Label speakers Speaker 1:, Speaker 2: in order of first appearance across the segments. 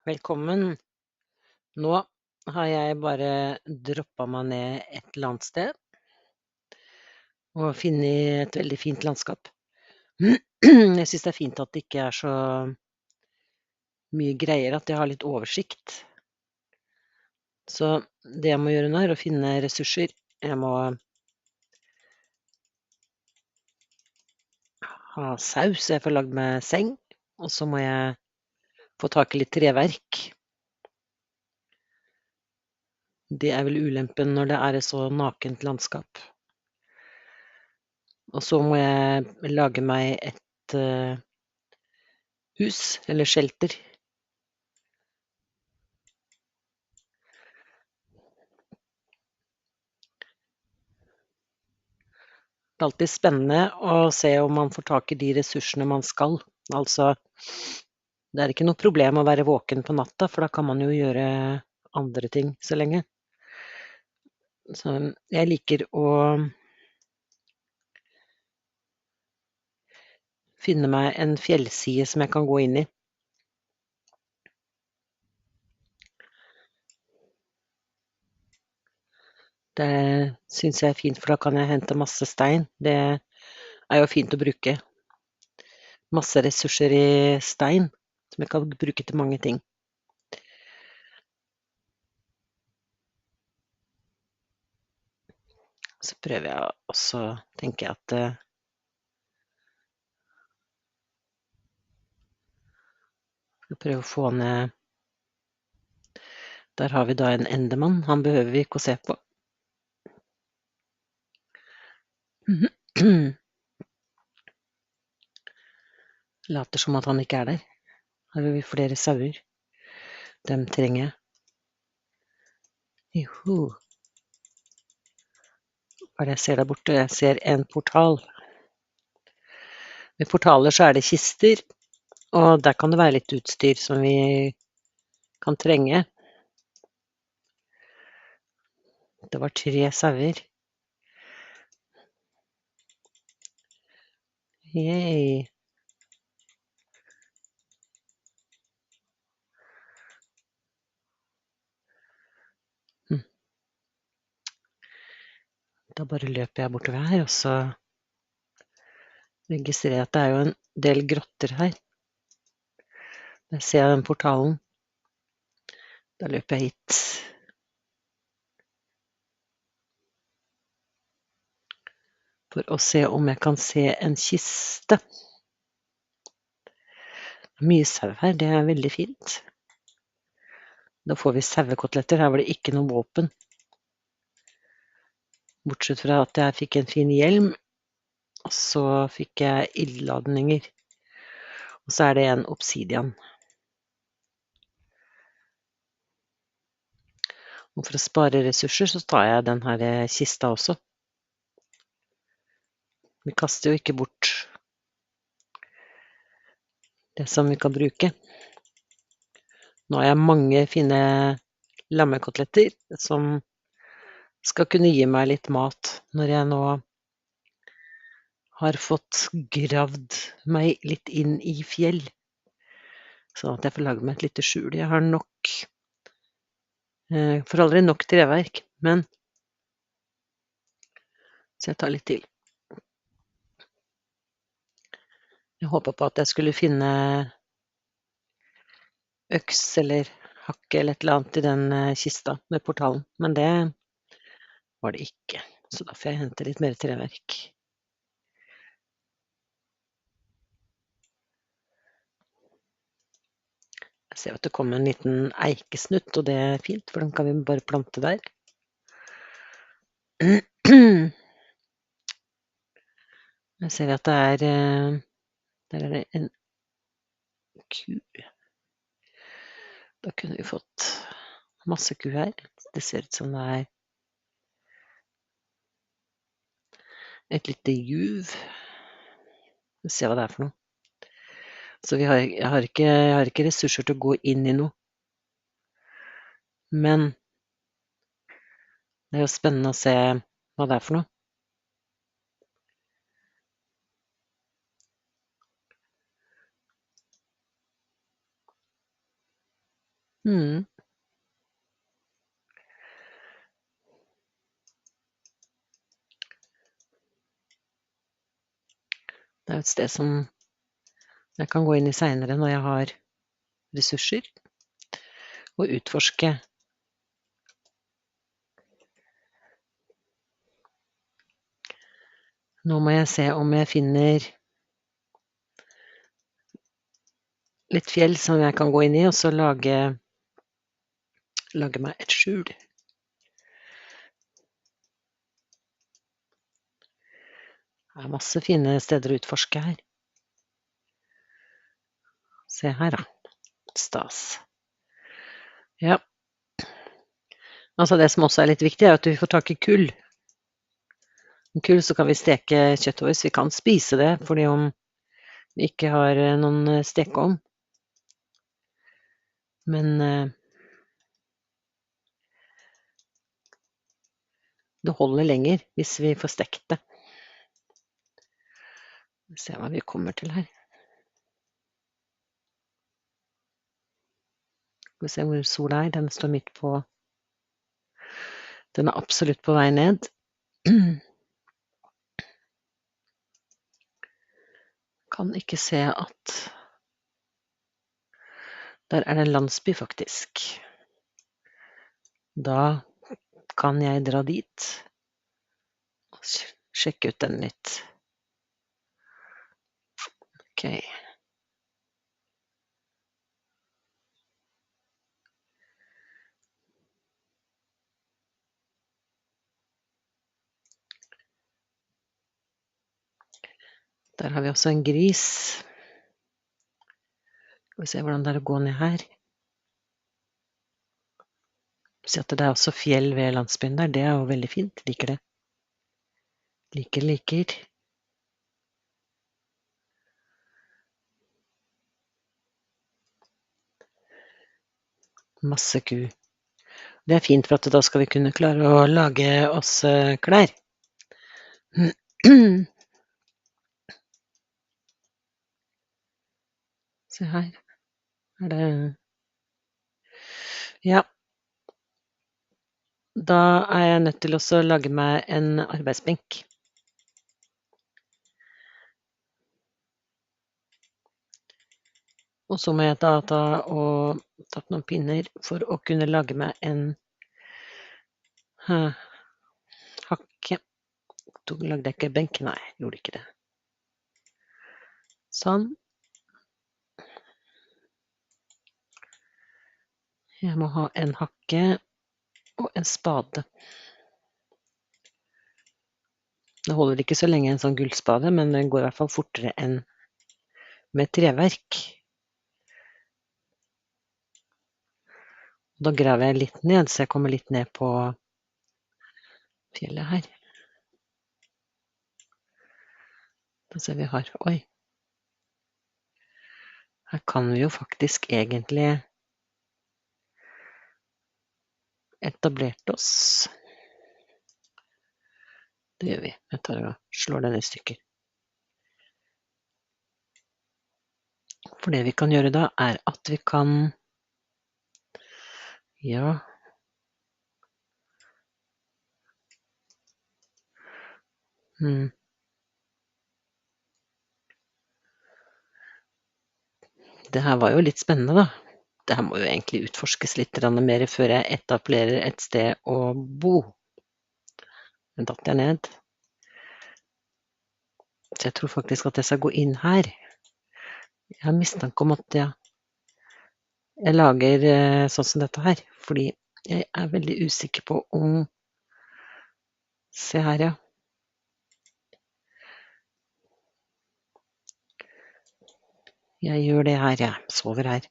Speaker 1: Velkommen. Nå har jeg bare droppet meg ned et eller annet sted og funnet et veldig fint landskap. Jeg synes det er fint at det ikke er så mye greier, at jeg har litt oversikt. Så det jeg må gjøre nå er å finne ressurser. Jeg må ha saus, jeg får lagd meg seng, og så må jeg få tak i litt treverk. Det er vel ulempen når det er et så nakent landskap. Og så må jeg lage meg et hus, eller shelter. Det er alltid spennende å se om man får tak i de ressursene man skal. Altså, det er ikke noe problem å være våken på natta, for da kan man jo gjøre andre ting så lenge. Så jeg liker å finne meg en fjellside som jeg kan gå inn i. Det synes jeg er fint, for da kan jeg hente masse stein. Det er jo fint å bruke. Masse ressurser i stein, som jeg kan bruke til mange ting. Så prøver jeg også, tenker jeg at skal prøve å få ned. Der har vi da en endemann, han behøver vi ikke å se på. Later som at han ikke er der. Her har vi flere sauer. Dem trenger jeg. Juhu. Hva er det jeg ser der borte? Jeg ser en portal. Ved portaler så er det kister, og der kan det være litt utstyr som vi kan trenge. Det var 3 sauer. Yay. Da bare løper jeg bortover her, og så registrerer jeg at det er jo en del grotter her. Der ser jeg den portalen. Da løper jeg hit. For å se om jeg kan se en kiste. Mye sau her, det er veldig fint. Da får vi sauekoteletter, her var det ikke noe våpen. Bortsett fra at jeg fikk en fin hjelm, og så fikk jeg ildladninger. Og så er det en obsidian. Og for å spare ressurser så tar jeg den her kista også. Vi kaster jo ikke bort det som vi kan bruke. Nå har jeg mange fine lammekoteletter som skal kunne gi meg litt mat når jeg nå har fått gravd meg litt inn i fjell. Sånn at jeg får lage meg et lite skjul. Jeg har nok, får aldri nok treverk, men så jeg tar litt til. Jeg håper på at jeg skulle finne øks eller hakke eller et eller annet i den kista med portalen, men det var det ikke. Så da får jeg hente litt mer treverk. Jeg ser at det kommer en liten eikesnutt, og det er fint, for den kan vi bare plante der. Jeg ser at det er, der er det en ku. Da kunne vi fått masse ku her. Det ser ut som det er et lite juv. Vi ser hva det er for noe. Så jeg har ikke ressurser til å gå inn i noe. Men det er jo spennende å se hva det er for noe. Mm. Det er et sted som jeg kan gå inn i senere når jeg har ressurser, og utforske. Nå må jeg se om jeg finner litt fjell som jeg kan gå inn i, og så lage meg et skjul. Det er masse fine steder å utforske her. Se her da. Stas. Ja. Altså det som også er litt viktig, er at vi får tak i kull. Med kull så kan vi steke kjøttet vårt. Vi kan spise det, fordi om vi ikke har noen stekeovn. Men det holder lenger hvis vi får stekt det. Se hva vi kommer til her. Skal vi se hvor sola er. Den står midt på. Den er absolutt på vei ned. Kan ikke se at der er det en landsby faktisk. Da kan jeg dra dit og sjekke ut den litt. Ok. Der har vi også en gris. Skal vi se hvordan det er å gå ned her. Se at det er også fjell ved landsbyen der. Det er jo veldig fint. Liker det. Liker. Masse ku. Det er fint, for at da skal vi kunne klare å lage oss klær. Se her. Er det... Ja. Da er jeg nødt til også å lage meg en arbeidsbenk. Og så må jeg ta noen pinner for å kunne lage meg en hakke. Lagde jeg ikke benk? Nei, gjorde ikke det. Sånn. Jeg må ha en hakke og en spade. Det holder ikke så lenge en sånn gullspade, men den går i hvert fall fortere enn med treverk. Da graver jeg litt ned, så jeg kommer litt ned på fjellet her. Da ser vi her. Oi. Her kan vi jo faktisk egentlig etablert oss. Det gjør vi. Jeg tar og slår den i stykker. For det vi kan gjøre da, er at vi kan... Ja... Det her var jo litt spennende da. Det her må jo egentlig utforskes litt mer før jeg etablerer et sted å bo. Den datt jeg ned. Så jeg tror faktisk at jeg skal gå inn her. Jeg har mistanke om at jeg lager sånn som dette her. Fordi jeg er veldig usikker på om... Se her, ja. Jeg gjør det her, jeg sover her.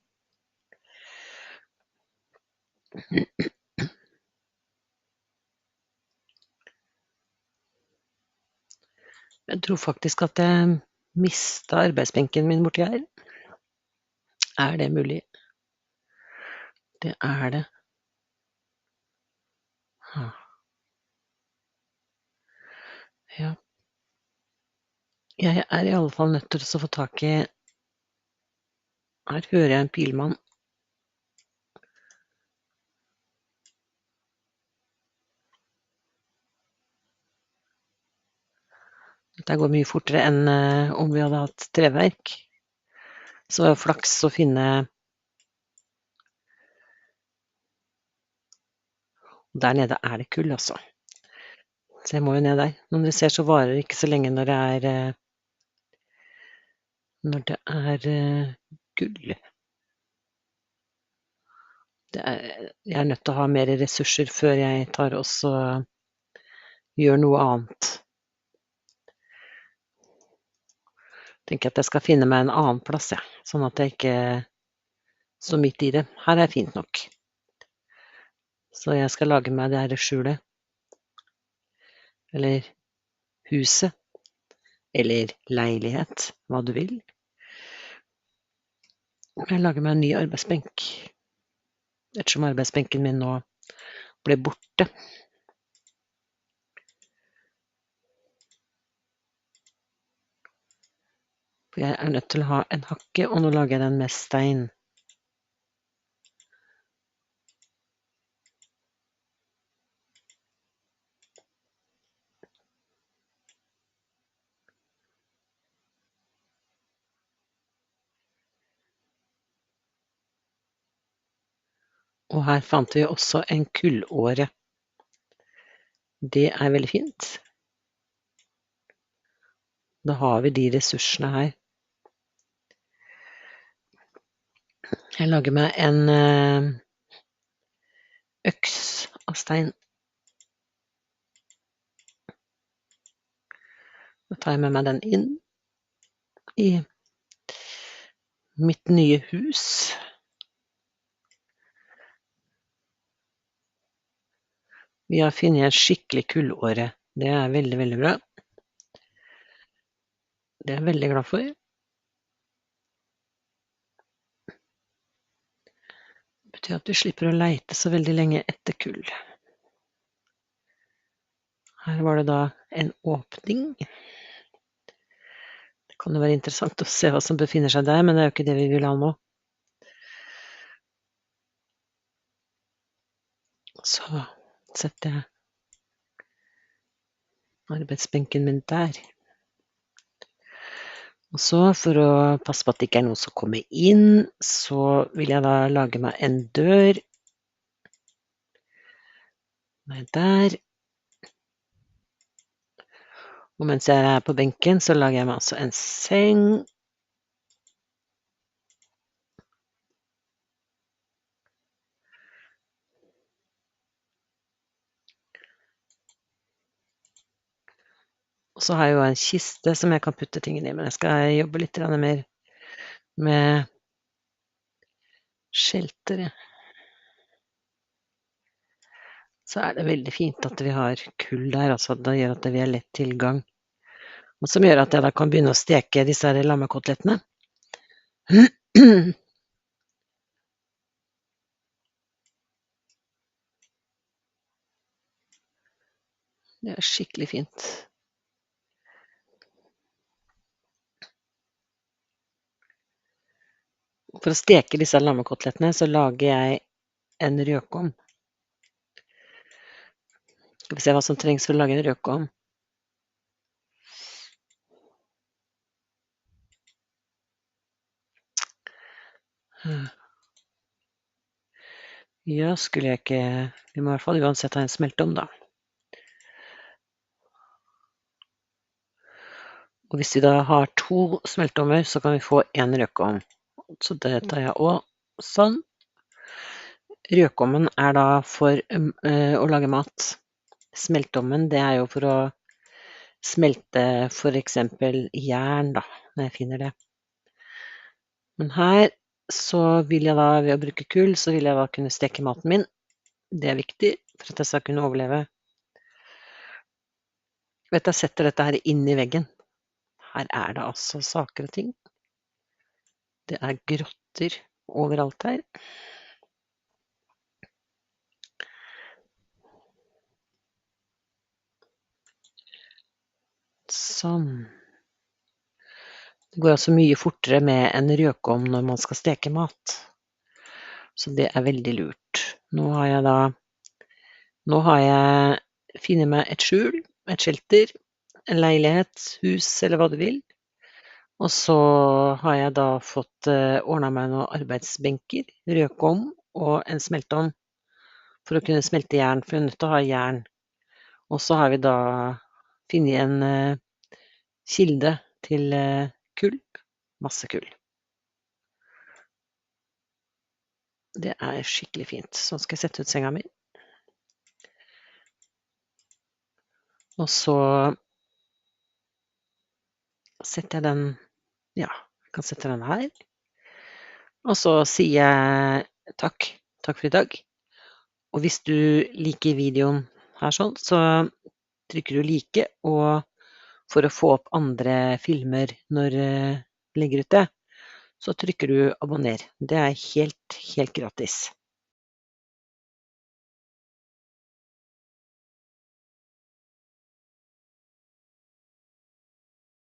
Speaker 1: Jeg tror faktisk at jeg mistet arbeidsbenken min borti her. Er det mulig? Det er det. Ja. Jeg er i alle fall nødt til å få tak i... Her hører jeg en pilmann. Det går mye fortere enn om vi hadde hatt treverk. Så det var flaks å finne. Der nede er det kull, altså. Så jeg må jo ned der. Som dere ser, så varer det ikke så lenge når det er gull. Jeg er nødt til å ha mer ressurser før jeg tar og gjør noe annet. Tenker at jeg skal finne meg en annen plass, ja. Sånn at jeg ikke står midt i det. Her er fint nok. Så jeg skal lage meg det her skjulet. Eller huset. Eller leilighet, hva du vil. Jeg lager meg en ny arbeidsbenk. Ettersom arbeidsbenken min nå ble borte. For jeg er nødt til å ha en hakke, og nå lager jeg den med stein. Og her fant vi også en kullåre. Det er veldig fint. Da har vi de ressursene her. Jeg lager meg en øks av stein. Da tar jeg med meg den inn i mitt nye hus. Vi har funnet en skikkelig kullåre. Det er veldig, veldig bra. Det er jeg veldig glad for. Det betyr at vi slipper å leite så veldig lenge etter kull. Her var det da en åpning. Det kan jo være interessant å se hva som befinner seg der, men det er jo ikke det vi vil ha nå. Så setter jeg arbeidsbenken min der. Og så, for å passe på at det ikke er noen som kommer inn, så vil jeg da lage meg en dør. Der. Og mens jeg er på benken, så lager jeg meg altså en seng. Og så har jeg jo en kiste som jeg kan putte tingene i, men jeg skal jobbe litt mer med shelter. Så er det veldig fint at vi har kull der, altså det gjør at vi har lett tilgang. Og som gjør at jeg da kan begynne å steke disse her lammekotelettene. Det er skikkelig fint. For å steke disse lammekotelettene så lager jeg en rødkom. Skal vi se hva som trengs for å lage en rødkom. Ja, skulle jeg ikke... Vi må i hvert fall uansett ha en smeltom da. Og hvis vi da har 2 smeltommer, så kan vi få en rødkom. Så det tar jeg også sånn. Rødkommen er da for å lage mat. Smeltommen, det er jo for å smelte for eksempel jern da, når jeg finner det. Men her så vil jeg da, ved å bruke kull, så vil jeg da kunne steke maten min. Det er viktig for at jeg skal kunne overleve. Vet jeg setter dette her inn i veggen. Her er det altså saker og ting. Det er grotter overalt her. Sånn. Det går altså mye fortere med en rødkom når man skal steke mat. Så det er veldig lurt. Nå har jeg funnet meg et skjul, et shelter. en leilighet, hus eller hva du vil. Og så har jeg da fått ordna meg noen arbeidsbenker, røkom og en smelteovn for å kunne smelte jern, for jeg er nødt til å ha jern. Og så har vi da funnet en kilde til kull. Masse kull. Det er skikkelig fint. Så skal jeg sette ut senga mi. Og så setter jeg den, ja, jeg kan sette den her. Og så sier jeg takk for i dag. Og hvis du liker videoen her sånn, så trykker du like, og for å få opp andre filmer når jeg legger ut det, så trykker du abonner. Det er helt gratis.